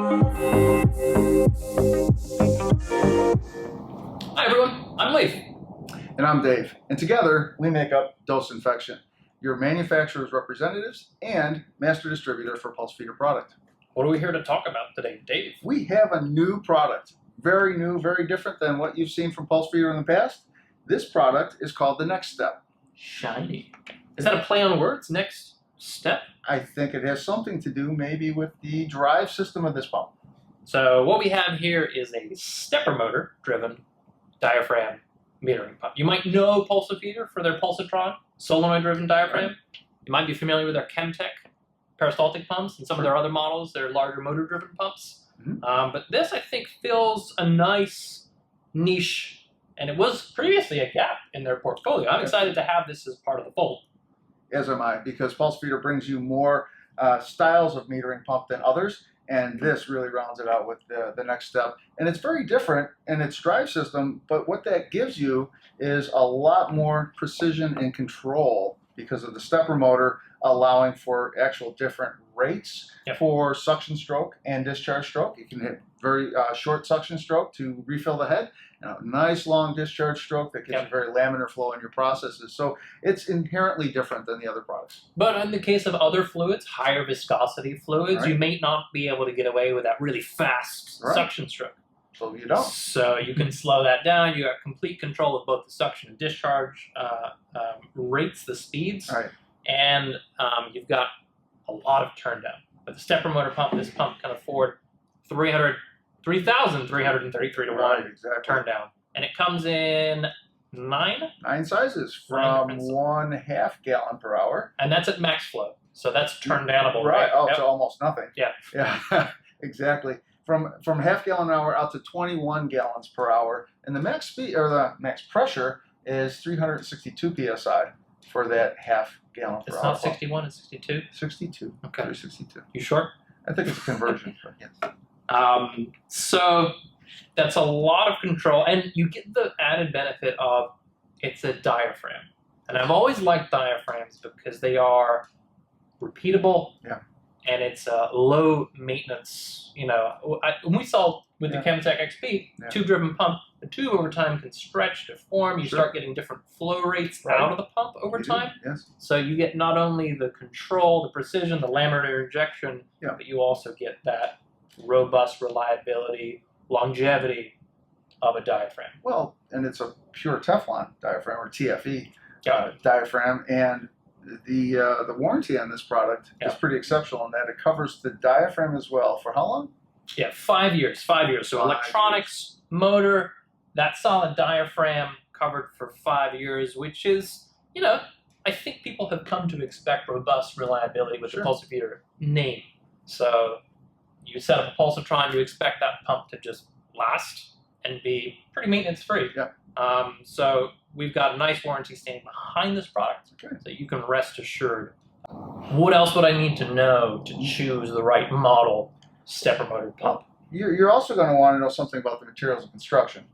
Hi everyone, I'm Laith. And I'm Dave. And together we make up Dose Infection, your manufacturer's representatives and master distributor for pulse feeder product. What are we here to talk about today, Dave? We have a new product, very new, very different than what you've seen from pulse feeder in the past. This product is called the NextStep. Shiny. Is that a play on words? Next step? I think it has something to do maybe with the drive system of this pump. So what we have here is a stepper motor driven diaphragm metering pump. You might know Pulsafeeder for their Pulsatron solenoid driven diaphragm. Right. You might be familiar with their Chemtech peristaltic pumps and some of their other models, their larger motor driven pumps. Mm-hmm. But this I think fills a nice niche, and it was previously a gap in their portfolio. I'm excited to have this as part of the fold. As am I, because pulse feeder brings you more styles of metering pump than others. And this really rounds it out with the NextStep. And it's very different in its drive system, but what that gives you is a lot more precision and control because of the stepper motor allowing for actual different rates for suction stroke and discharge stroke. You can hit very short suction stroke to refill the head, and a nice long discharge stroke that gives you very laminar flow in your processes. So it's inherently different than the other products. But in the case of other fluids, higher viscosity fluids, you may not be able to get away with that really fast suction stroke. So you don't. So you can slow that down. You got complete control of both the suction and discharge rates, the speeds, and you've got a lot of turn down. With the stepper motor pump, this pump can afford 3,333 to 1 turn down. And it comes in nine sizes from 1/2 gallon per hour. And that's at max flow. So that's turn downable. Right. Oh, so almost nothing. Yeah. Yeah, exactly. From 1/2 gallon an hour out to 21 gallons per hour. And the max speed or the max pressure is 362 PSI for that 1/2 gallon per hour. It's not 61, it's 62? 62. Okay. 362. You sure? I think it's a conversion. But yes. So that's a lot of control, and you get the added benefit of it's a diaphragm. And I've always liked diaphragms because they are repeatable, and it's a low maintenance. You know, when we saw with the Chemtech XP tube-driven pump, the tube over time can stretch, deform. You start getting different flow rates out of the pump over time. Yes. So you get not only the control, the precision, the laminar injection, but you also get that robust reliability, longevity of a diaphragm. Well, and it's a pure Teflon diaphragm or TFE diaphragm, and the warranty on this product is pretty exceptional in that it covers the diaphragm as well. For how long? Yeah, 5 years. 5 years. So electronics, motor, that solid diaphragm covered for 5 years, which is, you know, I think people have come to expect robust reliability with the Pulsafeeder name. So you set up a Pulsatron, you expect that pump to just last and be pretty maintenance-free. So we've got a nice warranty standing behind this product, so you can rest assured. What else would I need to know to choose the right model stepper motor pump? You're also going to want to know something about the materials and construction.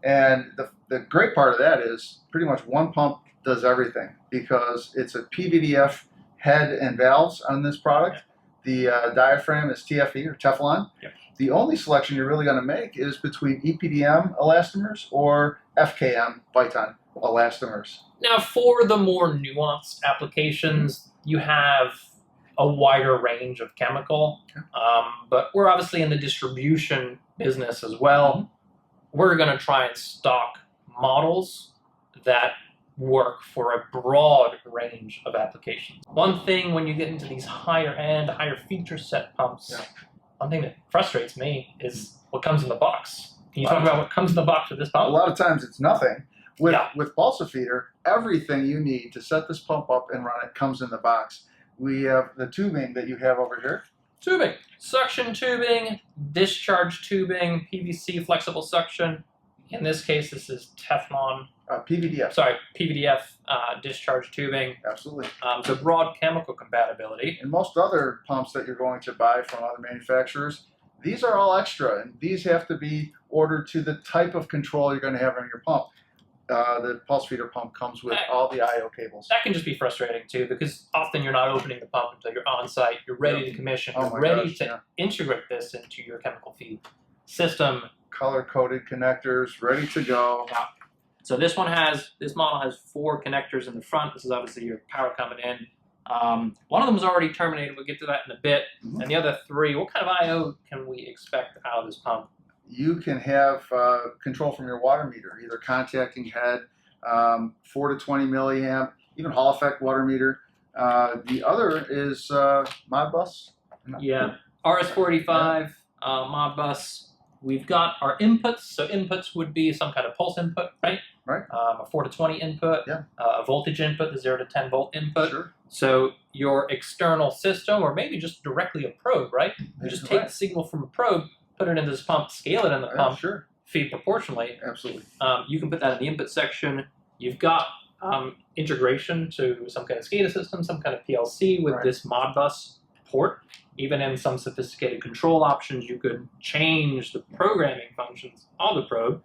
And the great part of that is pretty much one pump does everything because it's a PVDF head and valves on this product. The diaphragm is TFE or Teflon. The only selection you're really going to make is between EPDM elastomers or FKM Viton elastomers. Now, for the more nuanced applications, you have a wider range of chemical, but we're obviously in the distribution business as well. We're going to try and stock models that work for a broad range of applications. One thing when you get into these higher end, higher feature set pumps, one thing that frustrates me is what comes in the box. Can you talk about what comes in the box with this pump? A lot of times it's nothing. With Pulsafeeder, everything you need to set this pump up and run it comes in the box. We have the tubing that you have over here. Tubing, suction tubing, discharge tubing, PVC flexible suction. In this case, this is Teflon. PVDF. Sorry, PVDF discharge tubing. Absolutely. So broad chemical compatibility. And most other pumps that you're going to buy from other manufacturers, these are all extra, and these have to be ordered to the type of control you're going to have on your pump. the pulse feeder pump comes with all the I/O cables. That can just be frustrating too, because often you're not opening the pump until you're on site, you're ready to commission, you're ready to integrate this into your chemical feed system. Color-coded connectors, ready to go. So this model has 4 connectors in the front. This is obviously your power coming in. One of them is already terminated. We'll get to that in a bit. And the other 3, what kind of I/O can we expect out of this pump? You can have control from your water meter, either contacting head, 4 to 20 milliamp, even Hall effect water meter. The other is Modbus. Yeah, RS-485 Modbus. We've got our inputs. So inputs would be some kind of pulse input, right? Right. A 4 to 20 input, a voltage input, the 0 to 10 volt input. Sure. So your external system, or maybe just directly a probe, right? You just take the signal from a probe, put it into this pump, scale it in the pump, feed proportionally. Absolutely. You can put that in the input section. You've got integration to some kind of SCADA system, some kind of PLC with this Modbus port. Even in some sophisticated control options, you could change the programming functions of the probe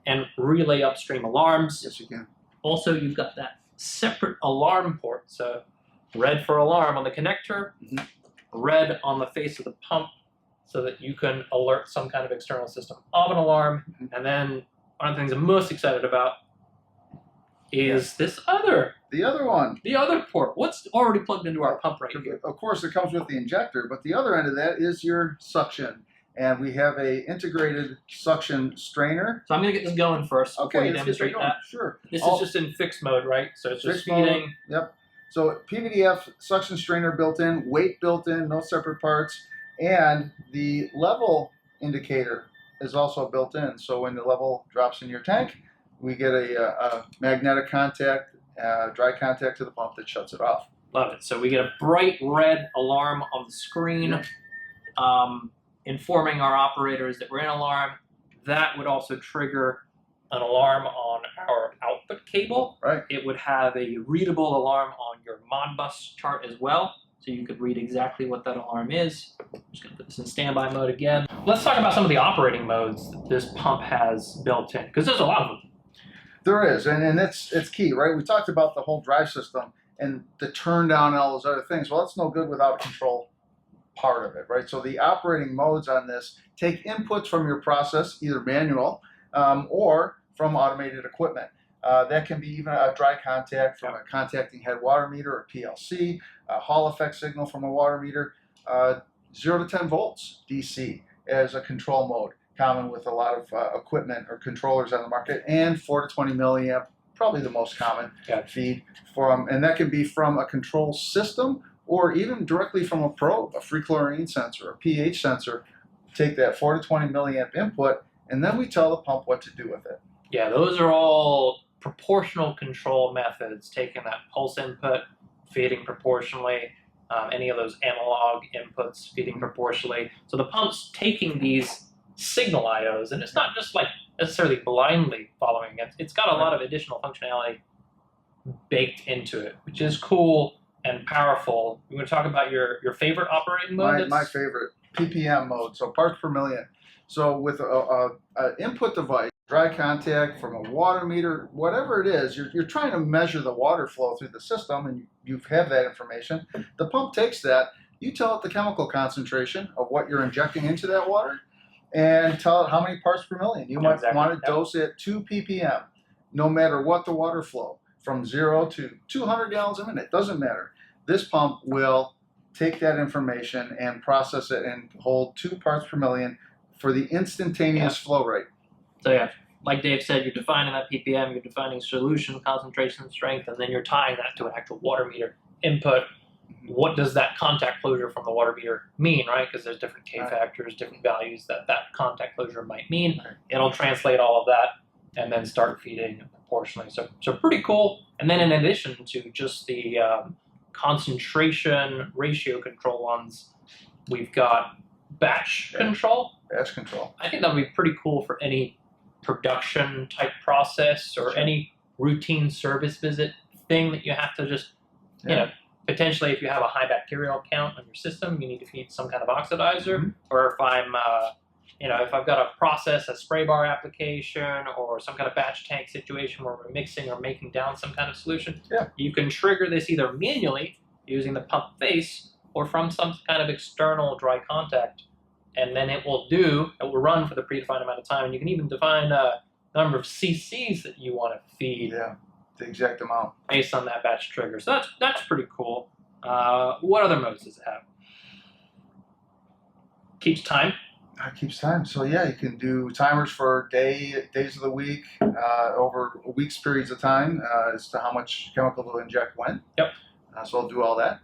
and relay upstream alarms. Yes, you can. Also, you've got that separate alarm port. So red for alarm on the connector, red on the face of the pump, so that you can alert some kind of external system of an alarm. And then one of the things I'm most excited about is this other. The other one. The other port. What's already plugged into our pump right here? Of course, it comes with the injector, but the other end of that is your suction. And we have a integrated suction strainer. So I'm going to get this going first before you demonstrate that. Sure. This is just in fixed mode, right? So it's just feeding. Yep. So PVDF suction strainer built in, weight built in, no separate parts. And the level indicator is also built in. So when the level drops in your tank, we get a magnetic contact, dry contact to the pump that shuts it off. Love it. So we get a bright red alarm on the screen, informing our operators that we're in alarm. That would also trigger an alarm on our output cable. Right. It would have a readable alarm on your Modbus chart as well, so you could read exactly what that alarm is. I'm just going to put this in standby mode again. Let's talk about some of the operating modes that this pump has built in, because there's a lot of them. There is, and it's key, right? We talked about the whole drive system and the turn down and all those other things. Well, that's no good without a control part of it, right? So the operating modes on this take inputs from your process, either manual or from automated equipment. That can be even a dry contact from a contacting head water meter or PLC, a Hall effect signal from a water meter, 0 to 10 volts DC as a control mode, common with a lot of equipment or controllers on the market, and 4 to 20 milliamp, probably the most common feed from, and that can be from a control system or even directly from a probe, a free chlorine sensor, a pH sensor. Take that 4 to 20 milliamp input, and then we tell the pump what to do with it. Yeah, those are all proportional control methods, taking that pulse input, feeding proportionally, any of those analog inputs feeding proportionally. So the pump's taking these signal IOs, and it's not just like necessarily blindly following it. It's got a lot of additional functionality baked into it, which is cool and powerful. You want to talk about your favorite operating mode? My favorite, PPM mode, so parts per million. So with an input device, dry contact from a water meter, whatever it is, you're trying to measure the water flow through the system, and you have that information. The pump takes that, you tell it the chemical concentration of what you're injecting into that water, and tell it how many parts per million. You might want to dose it 2 ppm, no matter what the water flow, from 0 to 200 gallons a minute, doesn't matter. This pump will take that information and process it and hold 2 parts per million for the instantaneous flow rate. So yeah, like Dave said, you're defining that ppm, you're defining solution concentration strength, and then you're tying that to an actual water meter input. What does that contact closure from the water meter mean, right? Because there's different K factors, different values that contact closure might mean. It'll translate all of that and then start feeding proportionally. So pretty cool. And then in addition to just the concentration ratio control ones, we've got batch control. Batch control. I think that would be pretty cool for any production type process or any routine service visit thing that you have to just, you know, potentially if you have a high bacterial count on your system, you need to feed some kind of oxidizer. Or if I'm if I've got a process, a spray bar application, or some kind of batch tank situation where we're mixing or making down some kind of solution, you can trigger this either manually using the pump face or from some kind of external dry contact. And then it will run for the predefined amount of time. And you can even define a number of cc's that you want to feed. Yeah, the exact amount. Based on that batch trigger. So that's pretty cool. What other modes does it have? Keeps time. Keeps time. So yeah, you can do timers for days of the week, over weeks periods of time, as to how much chemical to inject when. Yep. So I'll do all that.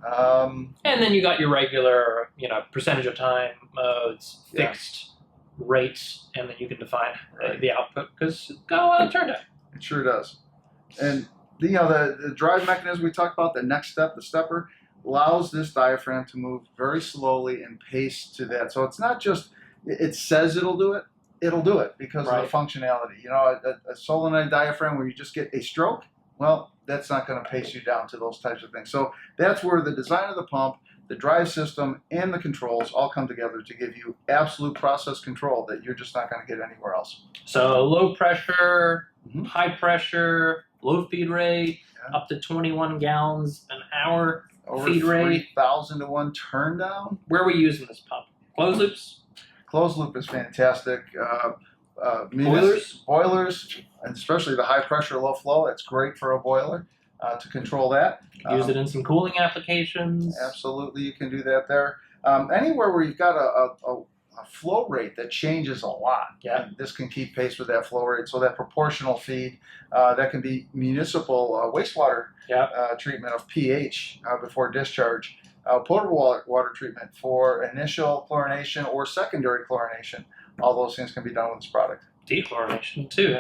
And then you got your regular, percentage of time modes, fixed rates, and then you can define the output because go on turned out. It sure does. And the drive mechanism we talked about, the next step, the stepper, allows this diaphragm to move very slowly and pace to that. So it's not just, it says it'll do it because of the functionality. A solenoid diaphragm where you just get a stroke, well, that's not going to pace you down to those types of things. So that's where the design of the pump, the drive system, and the controls all come together to give you absolute process control that you're just not going to get anywhere else. So low pressure, high pressure, low feed rate, up to 21 gallons an hour. Over feed rate. 3,000 to 1 turn down. Where are we using this pump? Closed loops? Closed loop is fantastic. Boilers? Boilers, and especially the high pressure, low flow, that's great for a boiler to control that. Use it in some cooling applications. Absolutely, you can do that there. Anywhere where you've got a flow rate that changes a lot. Yeah. And this can keep pace with that flow rate. So that proportional feed, that can be municipal wastewater treatment of pH before discharge, potable water treatment for initial chlorination or secondary chlorination. All those things can be done with this product. Dechlorination too.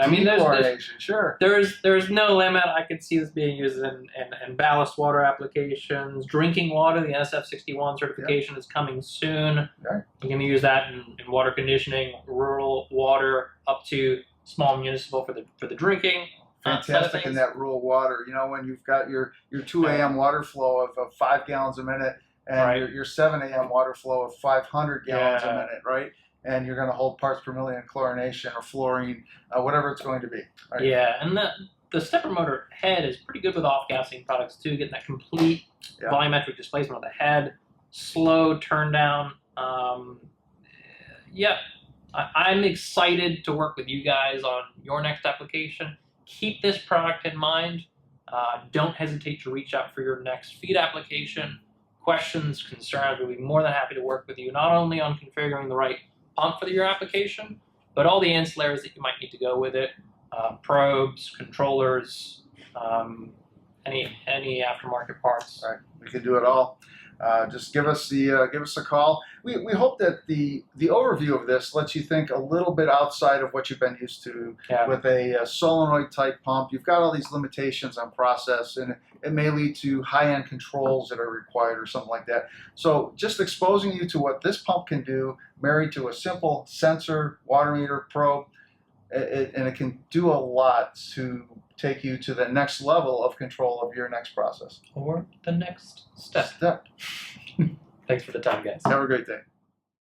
There's no limit. I could see this being used in ballast water applications, drinking water. The NSF61 certification is coming soon. Okay. You can use that in water conditioning, rural water, up to small municipal for the drinking. Fantastic in that rural water. When you've got your 2 a.m. water flow of 5 gallons a minute and your 7 a.m. water flow of 500 gallons a minute, right? And you're going to hold parts per million chlorination or fluorine, whatever it's going to be. Right? Yeah, and the stepper motor head is pretty good with off-gassing products too, getting that complete volumetric displacement of the head, slow turn down. I'm excited to work with you guys on your next application. Keep this product in mind. Don't hesitate to reach out for your next feed application. Questions, concerns, we'll be more than happy to work with you, not only on configuring the right pump for your application, but all the ancillaries that you might need to go with it, probes, controllers, any aftermarket parts. Right, we can do it all. Just give us a call. We hope that the overview of this lets you think a little bit outside of what you've been used to with a solenoid type pump. You've got all these limitations on process, and it may lead to high-end controls that are required or something like that. So just exposing you to what this pump can do, married to a simple sensor, water meter, probe, and it can do a lot to take you to the next level of control of your next process. Or the next step. Thanks for the time, guys. Have a great day.